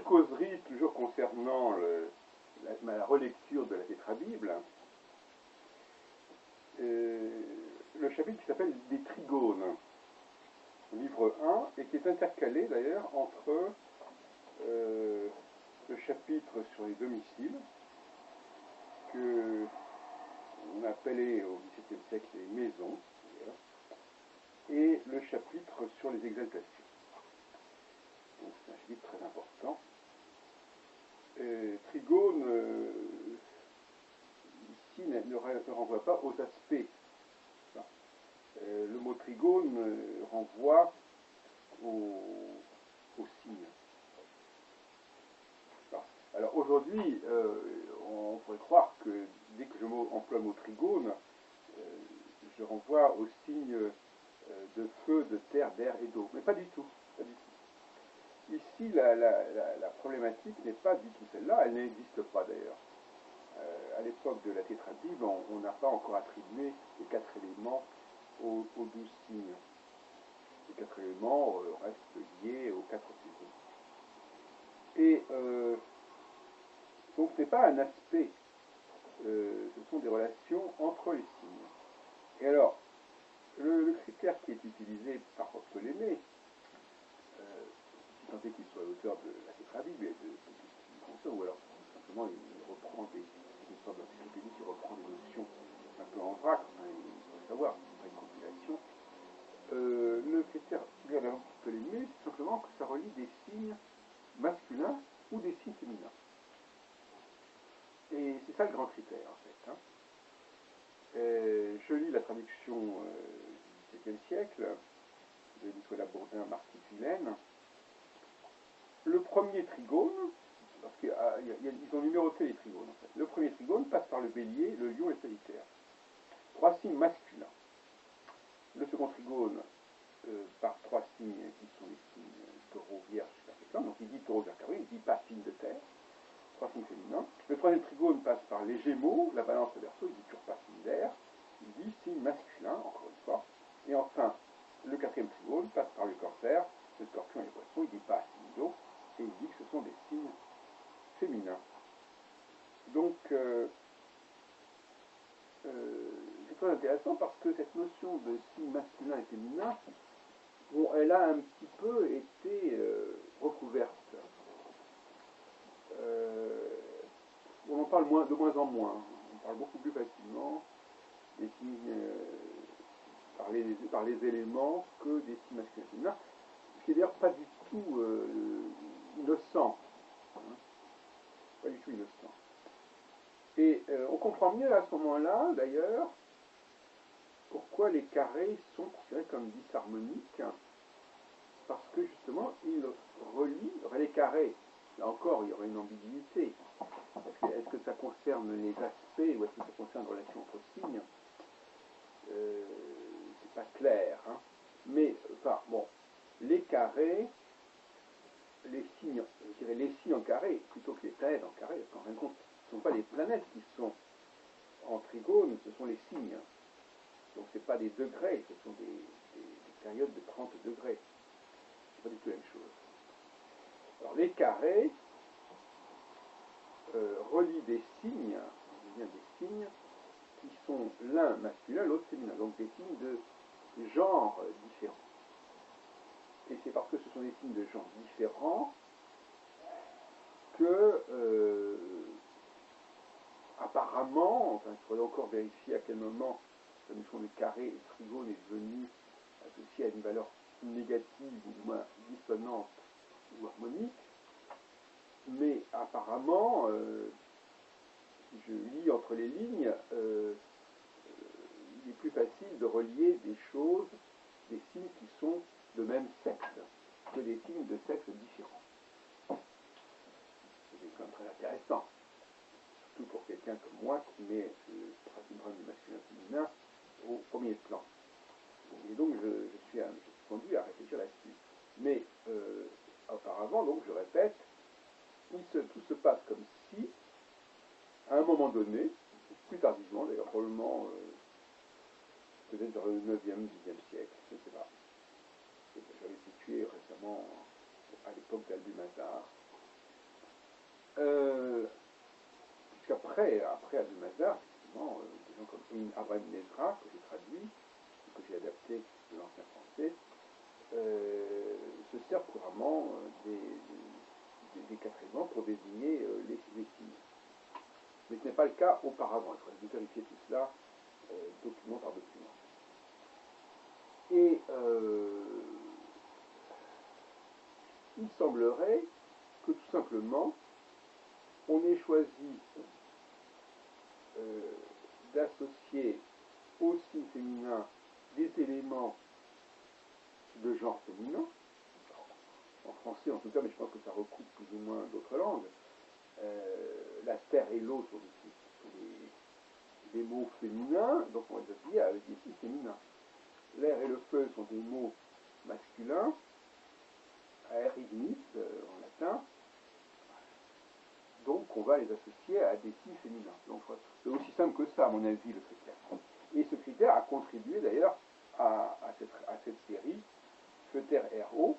causerie toujours concernant la relecture de la Tétrabible, le chapitre qui s'appelle des trigones, livre 1, et qui est intercalé d'ailleurs entre le chapitre sur les domiciles, que on appelait au XVIIe siècle les maisons, et le chapitre sur les exaltations. Donc c'est un chapitre très important. Trigone, ici, ne renvoie pas aux aspects. Enfin, le mot trigone renvoie aux signes. Enfin, alors aujourd'hui, on pourrait croire que dès que je emploie le mot trigone, je renvoie aux signes de feu, de terre, d'air et d'eau. Mais pas du tout. Pas du tout. Ici, la problématique n'est pas du tout celle-là, elle n'existe pas d'ailleurs. À l'époque de la Tétrabible, on n'a pas encore attribué les 4 éléments aux 12 signes. Les 4 éléments restent liés aux 4 saisons. Et donc ce n'est pas un aspect, ce sont des relations entre les signes. Et alors, le critère qui est utilisé par Ptolémée, si tant est qu'il soit l'auteur de la Tétrabible et de ou alors simplement il reprend une sorte d'encyclopédie qui reprend des notions un peu en vrac, enfin, il faut savoir, c'est pas une compilation. Le critère de Ptolémée, c'est simplement que ça relie des signes masculins ou des signes féminins. Et c'est ça le grand critère en fait. Hein. Je lis la traduction du XVIIe siècle de Nicolas Bourdin, Marquis Vilaine. Le premier trigone, parce qu'ils ont numéroté les trigones en fait. Le premier trigone passe par le bélier, le lion et le sagittaire. 3 signes masculins. Le second trigone par 3 signes qui sont les signes taureau, vierge, capricorne. Donc il dit taureau, vierge, capricorne, il dit pas signe de terre. 3 signes féminins. Le troisième trigone passe par les gémeaux, la balance, le verseau, il dit toujours pas signe d'air. Il dit signe masculin, encore une fois. Et enfin, le quatrième trigone passe par le cancer, le scorpion et le poisson, il dit pas signe d'eau. Et il dit que ce sont des signes féminins. Donc, c'est très intéressant parce que cette notion de signe masculin et féminin, bon, elle a un petit peu été recouverte. On en parle de moins en moins. On parle beaucoup plus facilement des signes par les éléments que des signes masculins et féminins. Ce qui est d'ailleurs pas du tout innocent. Hein, pas du tout innocent. Et on comprend mieux à ce moment-là, d'ailleurs, pourquoi les carrés sont considérés comme disharmoniques, parce que justement, ils relient les carrés. Là encore, il y aurait une ambiguïté. Est-ce que ça concerne les aspects ou est-ce que ça concerne la relation entre signes? C'est pas clair. Hein. Mais, enfin, bon, les carrés, les signes, je dirais les signes en carré, plutôt que les planètes en carré, parce qu'en fin de compte, ce ne sont pas les planètes qui sont en trigone, ce sont les signes. Donc ce n'est pas des degrés, ce sont des périodes de 30 degrés. C'est pas du tout la même chose. Alors les carrés relient des signes, des signes qui sont l'un masculin, l'autre féminin, donc des signes de genre différents. Et c'est parce que ce sont des signes de genre différents que apparemment, enfin, il faudrait encore vérifier à quel moment la notion de carré et trigone est devenue associée à une valeur négative ou moins dissonante ou harmonique, mais apparemment, je lis entre les lignes, il est plus facile de relier des choses, des signes qui sont de même sexe, que des signes de sexe différents. C'est quand même très intéressant, surtout pour quelqu'un comme moi qui met le syndrome du masculin féminin au premier plan. Et donc je suis conduit à réfléchir là-dessus. Mais auparavant, donc je répète, tout se passe comme si, à un moment donné, plus tardivement, d'ailleurs probablement peut-être vers le 9e, 10e siècle, je ne sais pas. J'avais situé récemment à l'époque d'Albumazar, Puisqu'après Abdul-Mazar, effectivement, des gens comme Abraham Nezra, que j'ai traduit, que j'ai adapté de l'ancien français, se servent couramment des 4 éléments pour désigner les signes. Mais ce n'est pas le cas auparavant. Il faudrait vérifier tout cela document par document. Et il semblerait que tout simplement on ait choisi d'associer au signe féminin des éléments de genre féminin, en français en tout cas, mais je pense que ça recoupe plus ou moins d'autres langues. La terre et l'eau sont des mots féminins, donc on va les associer avec des signes féminins. L'air et le feu sont des mots masculins, aer ignis en latin, donc on va les associer à des signes féminins. Donc c'est aussi simple que ça, à mon avis, le critère. Et ce critère a contribué d'ailleurs à cette série Feu-Terre-Air-Eau,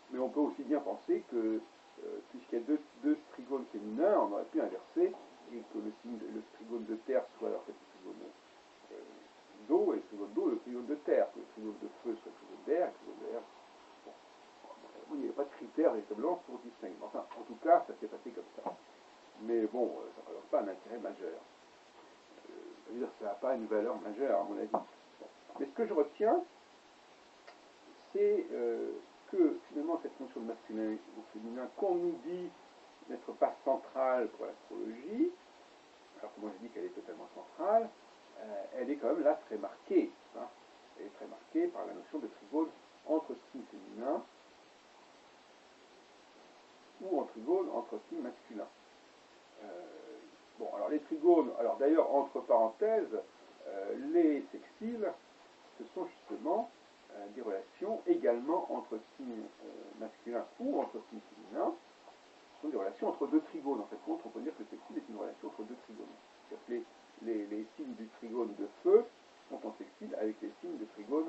mais on peut aussi bien penser que puisqu'il y a deux trigones féminins, on aurait pu inverser et que le trigone de terre soit alors le trigone d'eau et le trigone d'eau et le trigone de terre, que le trigone de feu soit le trigone d'air et le trigone d'air. Bon. Il n'y avait pas de critère véritablement pour distinguer. Enfin, en tout cas, ça s'est passé comme ça. Mais bon, ça ne présente pas un intérêt majeur. Ça veut dire que ça n'a pas une valeur majeure, à mon avis. Bon. Mais ce que je retiens, c'est que finalement cette notion de masculin ou féminin qu'on nous dit n'être pas centrale pour l'astrologie, alors que moi je dis qu'elle est totalement centrale, elle est quand même là très marquée. Hein. Elle est très marquée par la notion de trigone entre signes féminins ou en trigone entre signes masculins. Bon, alors les trigones, alors d'ailleurs entre parenthèses, les sextiles, ce sont justement des relations également entre signes masculins ou entre signes féminins. Ce sont des relations entre deux trigones. En fait, on peut dire que le sextile est une relation entre deux trigones. C'est-à-dire que les signes du trigone de feu sont en sextile avec les signes de trigone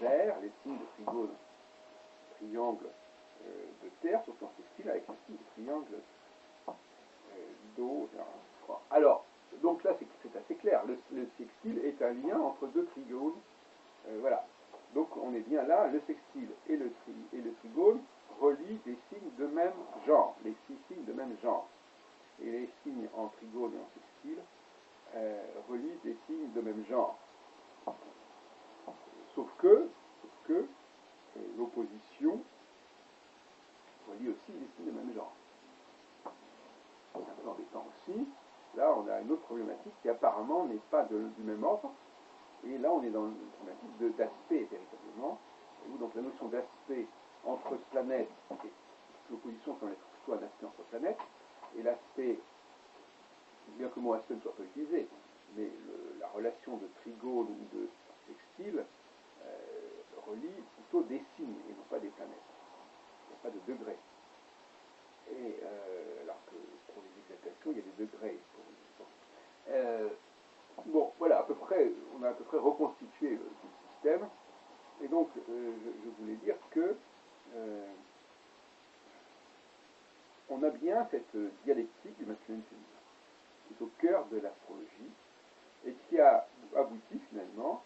d'air, les signes de trigone triangle de terre sont en sextile avec les signes de triangle d'eau. Alors, donc là c'est assez clair. Le sextile est un lien entre deux trigones. Voilà. Donc on est bien là, le sextile et le trigone relient des signes de même genre, les 6 signes de même genre. Et les signes en trigone et en sextile relient des signes de même genre. Sauf que l'opposition relie aussi des signes de même genre. C'est un peu embêtant aussi. Là, on a une autre problématique qui apparemment n'est pas du même ordre. Et là, on est dans une problématique d'aspect, véritablement, où donc la notion d'aspect entre planètes, l'opposition semble être plutôt un aspect entre planètes, et l'aspect, bien que le mot aspect ne soit pas utilisé, mais la relation de trigone ou de sextile relie plutôt des signes et non pas des planètes. Il n'y a pas de degrés. Et alors que pour les exaltations, il y a des degrés. Bon, voilà, à peu près, on a à peu près reconstitué tout le système. Et donc, je voulais dire que on a bien cette dialectique du masculin et du féminin, qui est au cœur de l'astrologie, et qui a abouti finalement,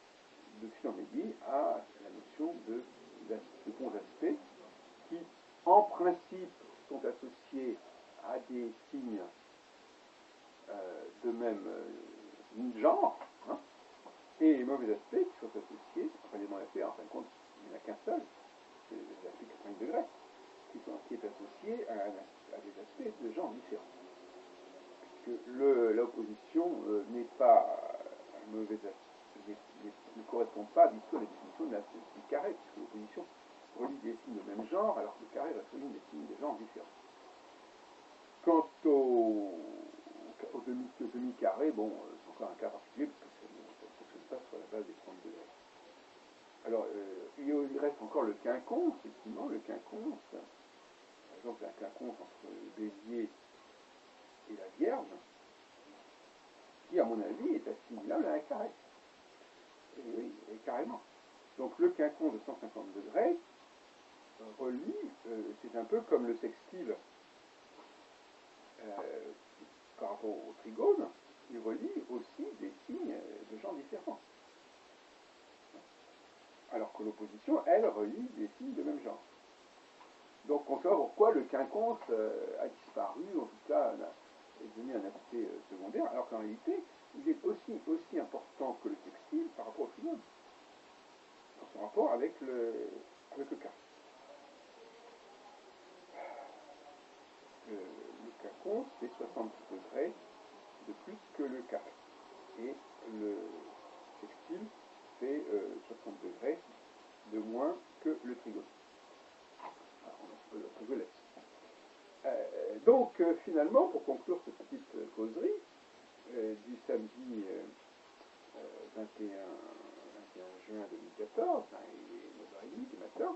de fil en aiguille, à la notion de bons aspects, qui, en principe, sont associés à des signes de même genre, hein, et les mauvais aspects qui sont associés, enfin les mauvais aspects, en fin de compte, il n'y en a qu'un seul, c'est l'aspect 90 degrés, qui est associé à des aspects de genre différents. Puisque l'opposition n'est pas un mauvais aspect, ne correspond pas du tout à la définition du carré, puisque l'opposition relie des signes de même genre, alors que le carré relie des signes de genre différents. Quant au demi-carré, bon, c'est encore un cas particulier, parce que ça ne fonctionne pas sur la base des 30 degrés. Alors, il reste encore le quinconce, effectivement, le quinconce. Par exemple, un quinconce entre le Bélier et la Vierge, qui, à mon avis, est assimilable à un carré. Et oui, et carrément. Donc, le quinconce de 150 degrés relie, c'est un peu comme le sextile par rapport au trigone, il relie aussi des signes de genres différents. Alors que l'opposition, elle, relie des signes de même genre. Donc on saura pourquoi le quinconce a disparu, en tout cas est devenu un aspect secondaire, alors qu'en réalité, il est aussi important que le sextile par rapport au trigone, dans son rapport avec le carré. Le quinconce fait 60 degrés de plus que le carré. Et le sextile fait 60 degrés de moins que le trigone. Alors, on peut jouer là-dessus. Donc, finalement, pour conclure cette petite causerie du samedi 21 juin 2014, il est 9h30 du matin,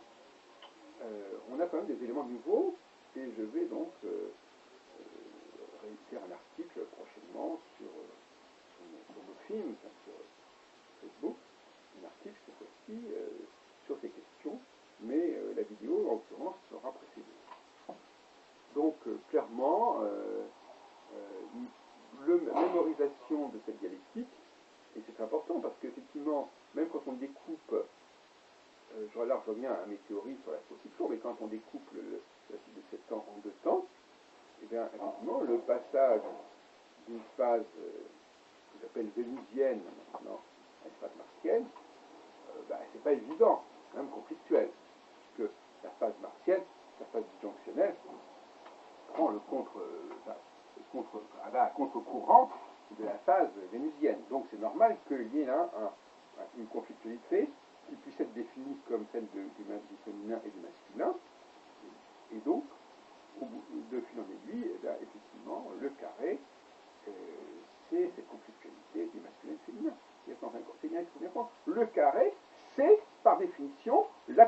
on a quand même des éléments nouveaux, et je vais donc rééditer un article prochainement sur nos films, sur Facebook, un article cette fois-ci sur ces questions, mais la vidéo en l'occurrence sera précédée. Donc clairement, la mémorisation de cette dialectique, et c'est important parce qu'effectivement, même quand on découpe, là je reviens à mes théories sur la position, mais quand on découpe la suite de 7 temps en 2 temps, et bien effectivement le passage d'une phase que j'appelle vénusienne maintenant à une phase martienne, c'est pas évident, c'est quand même conflictuel, puisque la phase martienne, la phase disjonctionnelle, prend le contre-courant de la phase vénusienne. Donc c'est normal qu'il y ait là une conflictualité qui puisse être définie comme celle du féminin et du masculin. Et donc, de fil en aiguille, effectivement, le carré, c'est cette conflictualité du masculin et du féminin. C'est bien qu'il faut bien comprendre. Le carré, c'est par définition la